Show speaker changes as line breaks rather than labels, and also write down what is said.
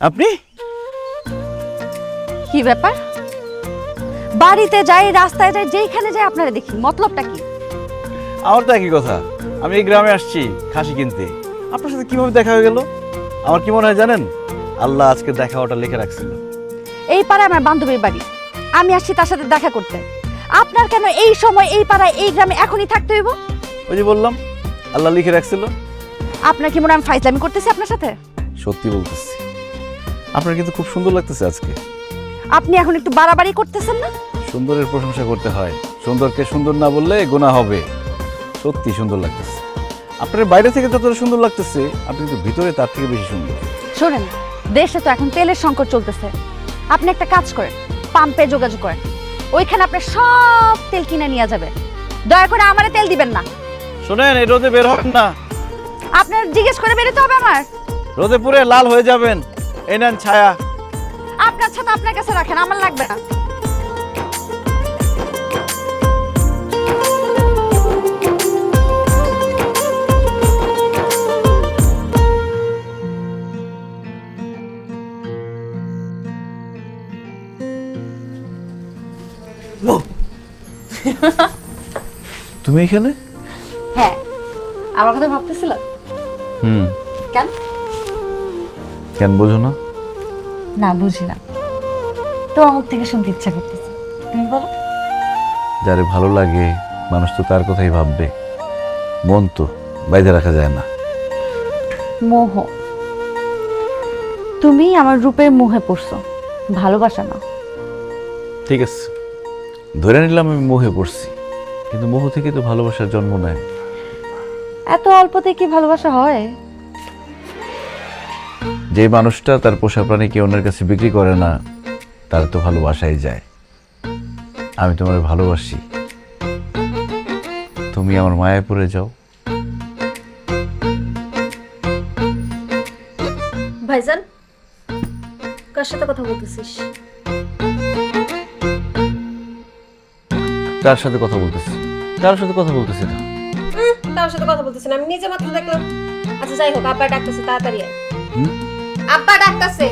আপনি
কি ব্যাপার? বাড়িতে যাই, রাস্তায় যাই, যেইখানে যাই আপনারা দেখি, মতলবটা কি?
আমার তো একই কথা। আমি এই গ্রামে আসছি খাসি কিনতে, আপনার সাথে কিভাবে দেখা হয়ে গেল? আমার কি মনে হয় জানেন, আল্লাহ আজকে দেখা ওটা লিখে রাখছিল।
এই পাড়ায় আমার বান্ধবীর বাড়ি, আমি আসছি তার সাথে দেখা করতে। আপনার কেন এই সময় এই পাড়ায় এই গ্রামে এখনই থাকতে হইব?
ওই যে বললাম, আল্লাহ লিখে রাখছিল।
আপনার কি মনে হয় আমি ফাইজলামি করতেছি আপনার সাথে?
সত্যি বলতেছি, আপনার কিন্তু খুব সুন্দর লাগতেছে আজকে।
আপনি এখন একটু বাড়াবাড়ি করতেছেন না?
সুন্দরের প্রশংসা করতে হয়, সুন্দরকে সুন্দর না বললে গুনাহ হবে। সত্যি সুন্দর লাগতেছে। আপনার বাইরে থেকে যতটা সুন্দর লাগতেছে, আপনি কিন্তু ভিতরে তার থেকে বেশি সুন্দর।
শোনেন, দেশে তো এখন তেলের সংকট চলতেছে। আপনি একটা কাজ করেন, পাম্পে যোগাযোগ করেন, ওইখানে আপনার সব তেল কিনে নিয়ে যাবে। দয়া করে আমারে তেল দিবেন না।
শোনেন, এই রোদে বের হবেন না,
আপনার জিজ্ঞেস করে বেরোতে হবে আমার।
রোদে পুরে লাল হয়ে যাবেন। এই নেন ছায়া।
আপনার ছাতা আপনার কাছে রাখেন, আমার লাগবে না।
তুমি এখানে?
হ্যাঁ, আমার কথা ভাবতেছিল। কেন?
কেন বোঝো না?
না, বুঝি না। তোমার মুখ থেকে শুনতে ইচ্ছা করতেছে, তুমি বলো।
যারে ভালো লাগে মানুষ তো তার কথাই ভাববে, মন তো বাইরে রাখা যায় না।
মোহ। তুমি আমার রূপের মোহে পড়ছো, ভালোবাসা না।
ঠিক আছে, ধরে নিলাম আমি মোহে পড়ছি, কিন্তু মোহ থেকে তো ভালোবাসার জন্ম নেয়।
এত অল্পতে কি ভালোবাসা হয়?
যে মানুষটা তার পোষা প্রাণীকে অন্যের কাছে বিক্রি করে না, তার তো ভালোবাসাই যায়। আমি তোমার ভালোবাসি, তুমি আমার মায়ায় পড়ে যাও।
ভাইজান, কার সাথে কথা বলতেছিস?
কার সাথে কথা বলতেছি? কার সাথে কথা বলতেছি না।
কার সাথে কথা বলতেছি না, আমি নিজে মাত্র দেখলাম। আচ্ছা যাই হোক, আব্বা ডাকতেছে, তাড়াতাড়ি আয়। আব্বা ডাকতেছে।